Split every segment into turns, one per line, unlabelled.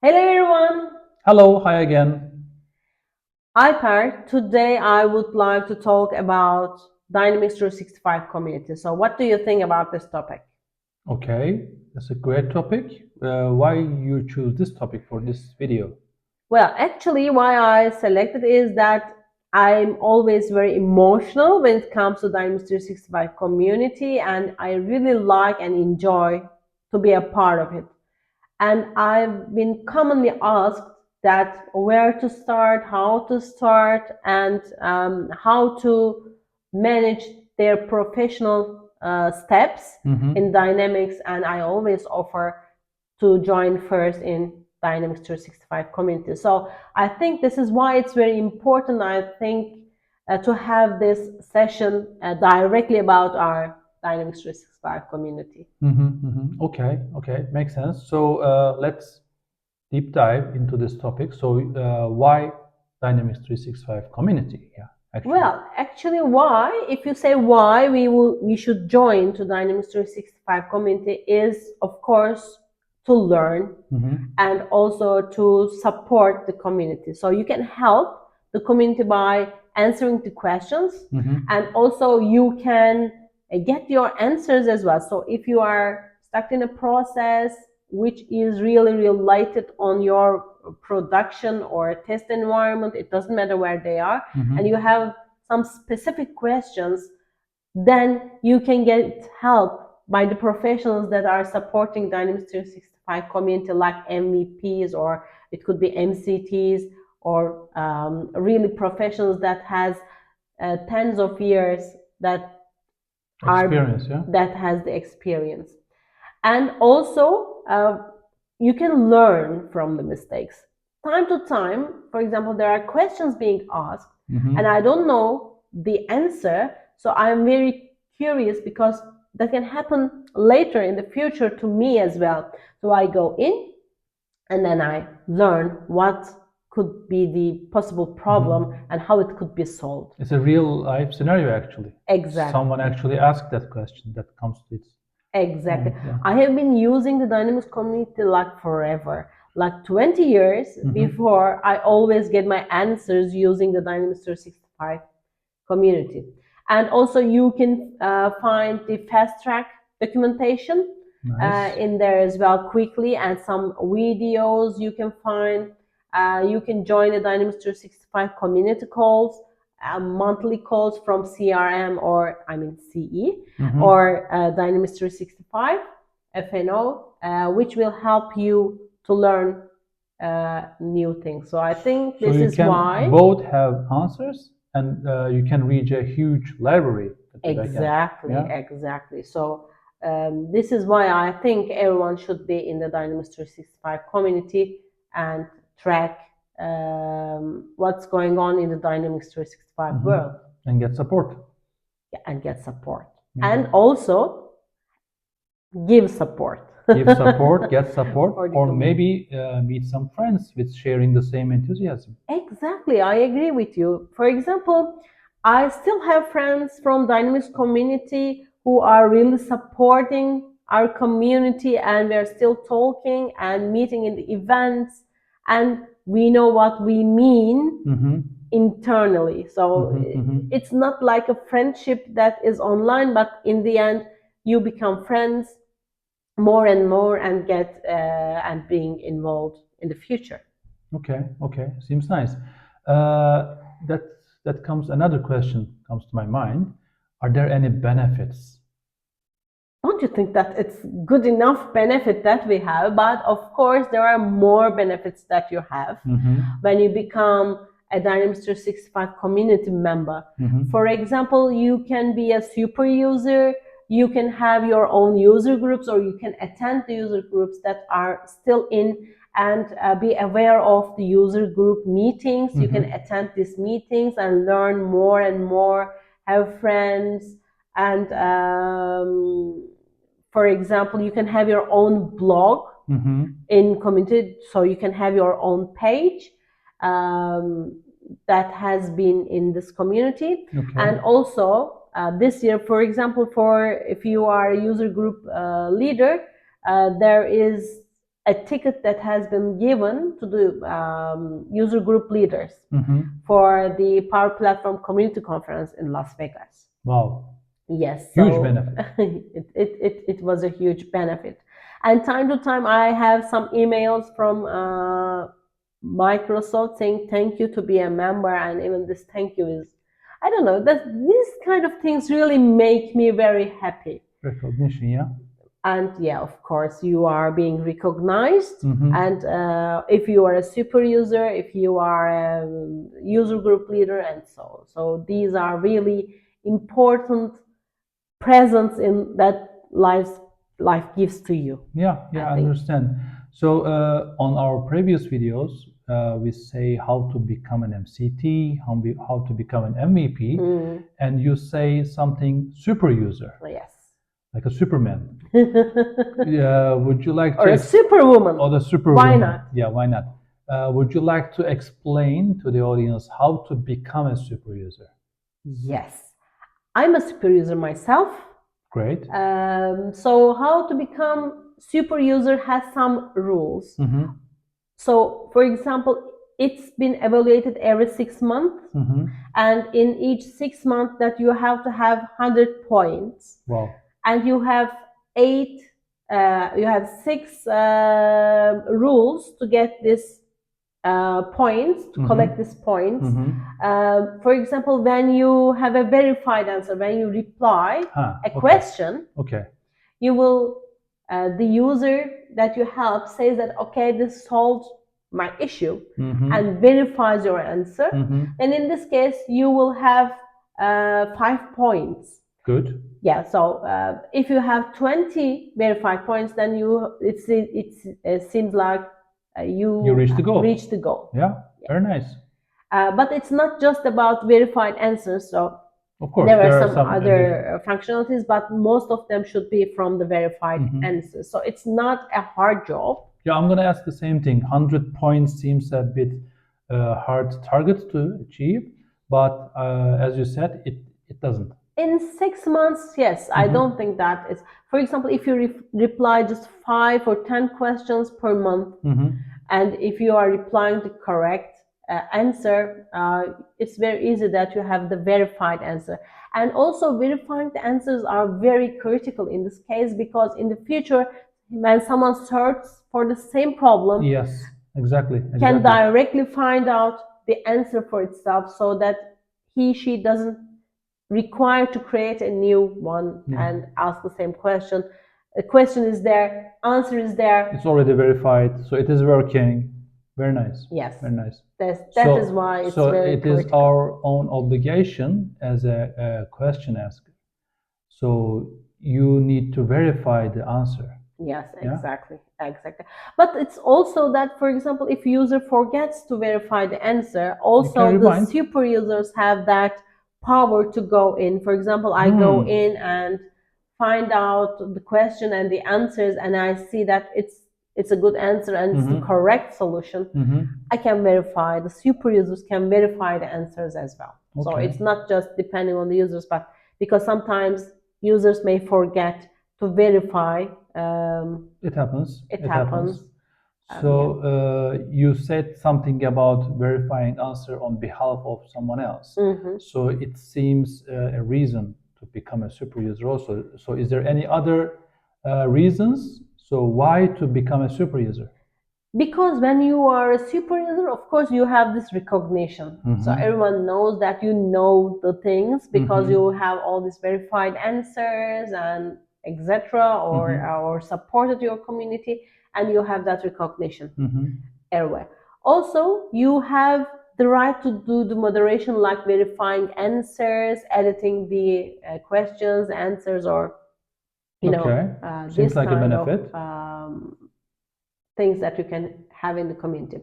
Hello everyone,
Hello, hi again.
Alper. Today I would like to talk about Dynamics 365 community. So what do you think about this topic?
Okay, that's a great topic. Why you choose this topic for this video?
Well, actually why I selected is that I'm always very emotional when it comes to Dynamics 365 community and I really like and enjoy to be a part of it. And I've been commonly asked that where to start, how to start, and how to manage their professional steps in Dynamics. And I always offer to join first in Dynamics 365 community. So I think this is why it's very important. I think to have this session directly about our Dynamics 365 community.
Okay, makes sense. So let's deep dive into this topic. So why Dynamics 365 community? Yeah, actually.
Well, actually, why? If you say why we should join to Dynamics 365 community is, of course, to learn and also to support the community. So you can help the community by answering the questions, and also you can get your answers as well. So if you are stuck in a process which is really related on your production or test environment, it doesn't matter where they are, and you have some specific questions, then you can get help by the professionals that are supporting Dynamics 365 community, like MVPs, or it could be MCTs, or really professionals that has tens of years that
Experience,
are
yeah.
that has the experience. And also you can learn from the mistakes time to time. For example, there are questions being asked and I don't know the answer, so I'm very curious because that can happen later in the future to me as well. So I go in and then I learn what could be the possible problem and how it could be solved.
It's a real life scenario actually.
Exactly.
Someone actually asked that question that comes to it.
Exactly.
Yeah.
I have been using the Dynamics community like forever, like 20 years before. I always get my answers using the Dynamics 365 community. And also you can find the fast track documentation
Nice.
in there as well quickly, and some videos you can find. You can join the Dynamics 365 community calls, monthly calls from CRM, or I mean CE, or Dynamics 365 FNO, which will help you to learn new things. So I think
So
this
you
is
can
why.
both have answers and you can reach a huge library at the back end.
Exactly,
Yeah.
exactly. So this is why I think everyone should be in the Dynamics 365 community and track what's going on in the Dynamics 365 world.
And get support.
Yeah, and get support.
Yeah.
And also give support.
Give support, get support,
For the
or
community.
maybe meet some friends with sharing the same enthusiasm.
Exactly, I agree with you. For example, I still have friends from Dynamics community who are really supporting our community, and we're still talking and meeting in the events, and we know what we mean internally. So it's not like a friendship that is online, but in the end, you become friends more and more and get and being involved in the future.
Okay, seems nice. Uh, that that comes another question comes to my mind. Are there any benefits?
Don't you think that it's good enough benefit that we have? But of course, there are more benefits that you have when you become a Dynamics 365 community member. For example, you can be a super user, you can have your own user groups, or you can attend the user groups that are still in, and be aware of the user group meetings. You can attend these meetings and learn more and more, have friends, and for example, you can have your own blog in community, so you can have your own page that has been in this community. And also this year, for example, for if you are a user group leader, there is a ticket that has been given to the user group leaders for the Power Platform Community Conference in Las Vegas.
Wow.
Yes.
Huge benefit.
It was a huge benefit. And time to time, I have some emails from Microsoft saying thank you to be a member, and even this thank you is, I don't know, that these kind of things really make me very happy.
Recognition, yeah.
And yeah, of course, you are being recognized. And if you are a super user, if you are a user group leader, and so these are really important presence in that life gives to you.
Yeah, I understand. So on our previous videos, we say how to become an MCT, how to become an MVP, and you say something super user.
Yes.
Like a Superman. Would you like to?
Or a superwoman.
Or the superwoman.
Why not?
Yeah, why not? Would you like to explain to the audience how to become a super user?
Yes. I'm a super user myself.
Great.
So how to become super user has some rules. So, for example, it's been evaluated every 6 months, and in each 6 months that you have to have 100 points.
Wow.
And you have 6 rules to get this points, to collect these points. For example, when you have a verified answer, when you reply a question, you will, the user that you help says that, okay, this solved my issue, and verifies your answer. And in this case, you will have 5 points.
Good.
Yeah, so if you have 20 verified points, then it seems like you
reached the goal.
Reached the goal.
Yeah, very nice.
But it's not just about verified answers. So
of course,
there are some other functionalities, but most of them should be from the verified answers. So it's not a hard job.
Yeah, I'm going to ask the same thing. 100 points seems a bit hard target to achieve, but as you said, it doesn't.
In 6 months, yes, I don't think that is. For example, if you reply just 5 or 10 questions per month, and if you are replying the correct answer, it's very easy that you have the verified answer. And also, verifying the answers are very critical in this case, because in the future, when someone searches for the same problem,
yes, exactly.
Can directly find out the answer for itself, so that she doesn't require to create a new one and ask the same question. The question is there, answer is there.
It's already verified, so it is working. Very nice.
Yes.
Very nice.
That is why it's very critical.
So it is our own obligation as a question asker. So you need to verify the answer.
Yes, exactly. But it's also that, for example, if user forgets to verify the answer, also the super users have that power to go in. For example, I go in and find out the question and the answers, and I see that it's a good answer and it's the correct solution. I can verify, the super users can verify the answers as well. So it's not just depending on the users, but because sometimes users may forget to verify.
It happens.
It happens.
So you said something about verifying answer on behalf of someone else. So it seems a reason to become a super user also. So is there any other reasons? So why to become a super user?
Because when you are a super user, of course, you have this recognition. So everyone knows that you know the things because you have all these verified answers and etc. or supported your community, and you have that recognition everywhere. Also, you have the right to do the moderation, like verifying answers, editing the questions, answers, or
seems like a benefit.
Things that you can have in the community.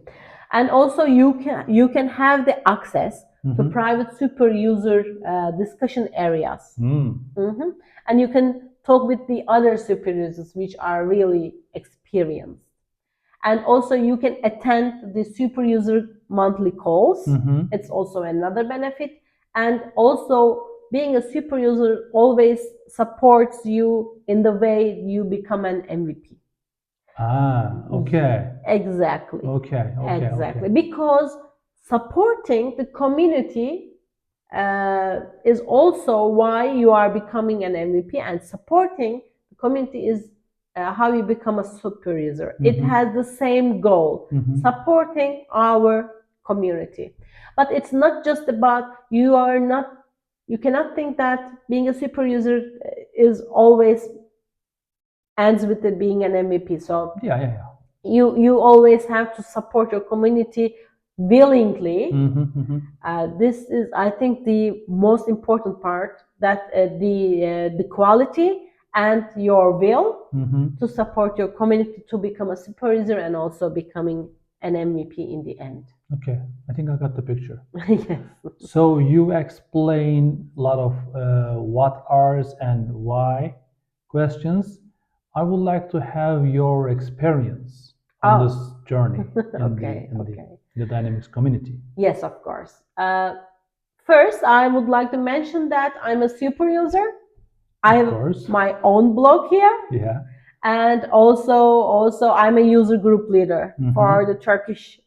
And also you can have the access to private super user discussion areas. And you can talk with the other super users which are really experienced. And also you can attend the super user monthly calls. It's also another benefit. And also being a super user always supports you in the way you become an MVP.
Okay.
Exactly.
Okay. Okay.
Exactly.
Okay.
Because supporting the community is also why you are becoming an MVP, and supporting the community is how you become a super user. It has the same goal, supporting our community. But it's not just about you cannot think that being a super user is always ends with it being an MVP. So
Yeah.
you always have to support your community willingly. This is, I think, the most important part, that the quality and your will to support your community to become a super user and also becoming an MVP in the end.
Okay, I think I got the picture.
Yes.
So you explain a lot of what are's and why questions. I would like to have your experience on this journey in
Okay,
the Dynamics community.
Yes, of course. First, I would like to mention that I'm a super user. I have
course.
my own blog here,
Yeah.
and also I'm a user group leader for the Turkish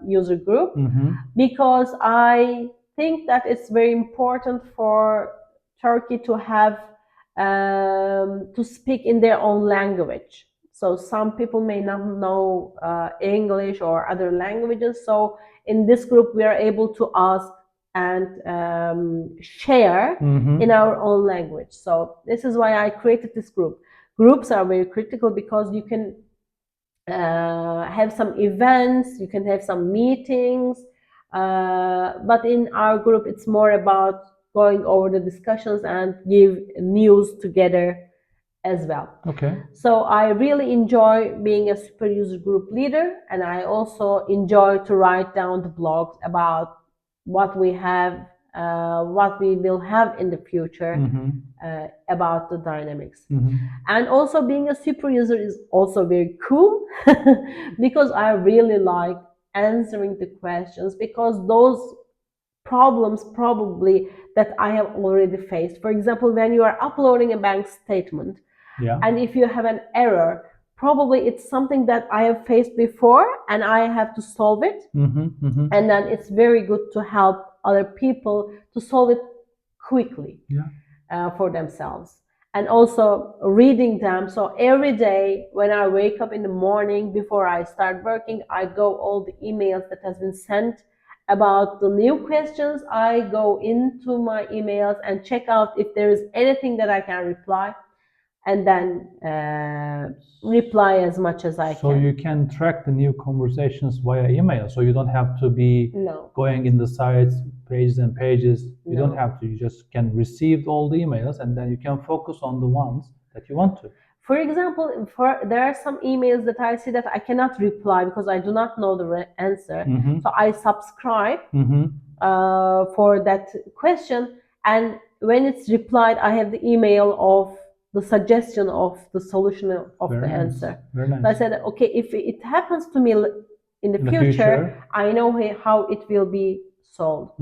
user group, because I think that it's very important for Turkey to have to speak in their own language. So some people may not know English or other languages. So in this group, we are able to ask and share in our own language. So this is why I created this group. Groups are very critical because you can have some events, you can have some meetings, but in our group it's more about going over the discussions and give news together as well.
Okay.
So I really enjoy being a super user group leader, and I also enjoy to write down the blogs about what we have, what we will have in the future about the Dynamics. And also being a super user is also very cool because I really like answering the questions, because those problems probably that I have already faced. For example, when you are uploading a bank statement, and if you have an error, probably it's something that I have faced before and I have to solve it. And then it's very good to help other people to solve it quickly for themselves. And also reading them. So every day when I wake up in the morning before I start working, I go all the emails that has been sent about the new questions. I go into my emails and check out if there is anything that I can reply, and then reply as much as I can.
So you can track the new conversations via email. So you don't have to be going in the sites, pages and pages. You don't have to. You just can receive all the emails, and then you can focus on the ones that you want to.
For example, there are some emails that I see that I cannot reply because I do not know the answer. So I subscribe for that question, and when it's replied, I have the email of the suggestion of the solution of the answer.
Very nice.
So I said, okay, if it happens to me in the future, I know how it will be solved.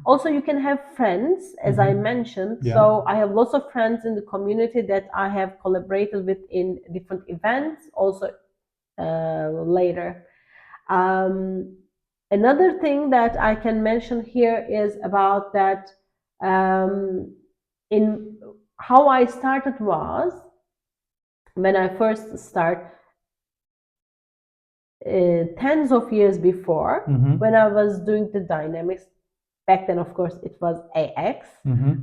Also, you can have friends, as I mentioned. So I have lots of friends in the community that I have collaborated with in different events also later. Another thing that I can mention here is about that in how I started was when I first started tens of years before, when I was doing the Dynamics. Back then, of course, it was AX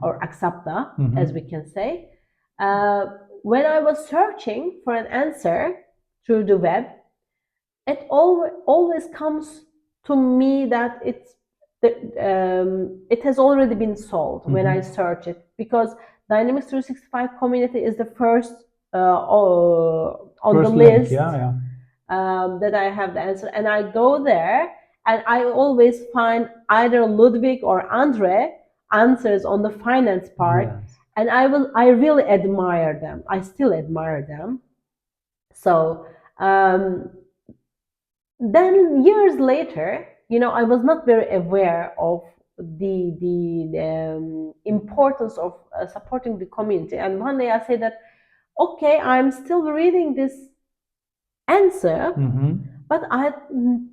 or Axapta, as we can say. When I was searching for an answer through the web, it always comes to me that it has already been solved when I search it, because Dynamics 365 community is the first on the list that I have the answer, and I go there and I always find either Ludwig or Andre answers on the finance part, and I really admire them. I still admire them. So then years later, I was not very aware of the importance of supporting the community. And one day I said that, okay, I'm still reading this answer,
Mm-hmm.
but I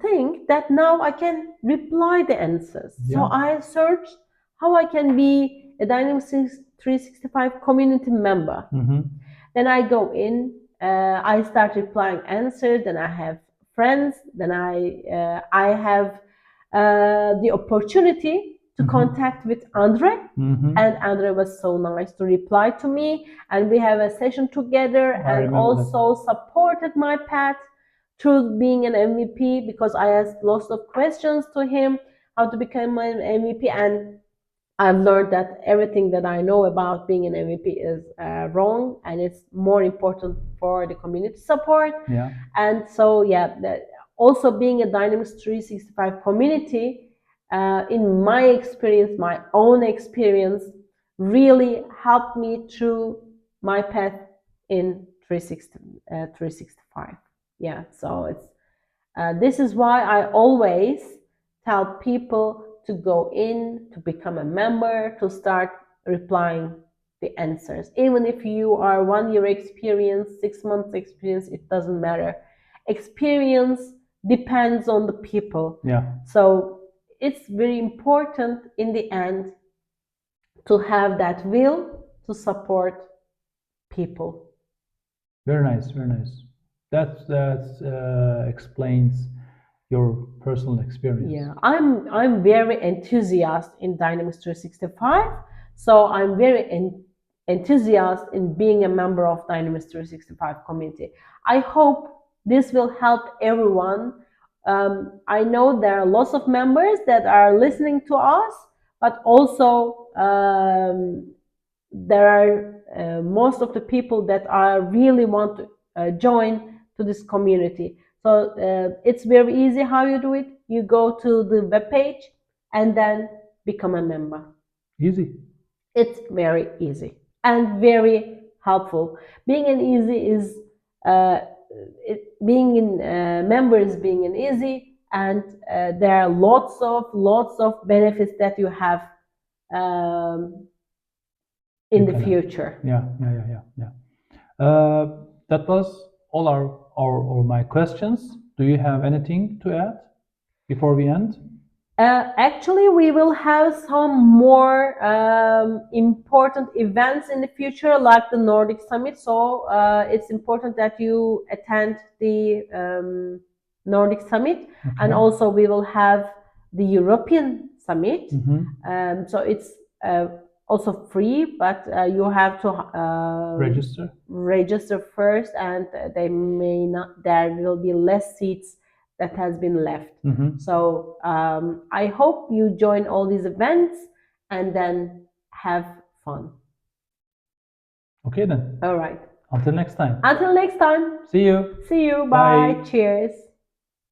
think that now I can reply the answers. So
Yeah.
I searched how I can be a Dynamics 365 community member.
Mm-hmm.
Then I go in, I start replying answers, then I have friends, then I have the opportunity to contact with Andre.
Mm-hmm.
And Andre was so nice to reply to me, and we have a session together,
I
and
remember that.
also supported my path through being an MVP, because I asked lots of questions to him how to become an MVP, and I've learned that everything that I know about being an MVP is wrong, and it's more important for the community support.
Yeah.
And so, yeah, also being a Dynamics 365 community, in my experience, my own experience, really helped me through my path in 365. Yeah, so it's this is why I always tell people to go in, to become a member, to start replying the answers. Even if you are 1 year experience, 6 months experience, it doesn't matter. Experience depends on the people.
Yeah.
So it's very important in the end to have that will to support people.
Very nice. Very nice. That explains your personal experience.
Yeah, I'm very enthusiastic in Dynamics 365. So I'm very enthusiastic in being a member of Dynamics 365 community. I hope this will help everyone. I know there are lots of members that are listening to us, but also there are most of the people that are really want to join to this community. So it's very easy how you do it. You go to the web page and then become a member.
Easy.
It's very easy and very helpful. Being an easy is being in members being an easy, and there are lots of benefits that you have um, in the future.
Yeah. That was all our my questions. Do you have anything to add before we end?
Actually, we will have some more important events in the future, like the Nordic Summit. So it's important that you attend the Nordic Summit, and also we will have the European Summit. So it's also free, but you have to register first, and they may not. There will be less seats that has been left. So I hope you join all these events and then have fun.
Okay then.
All right.
Until next time.
Until next time.
See you.
See you. Bye. Cheers.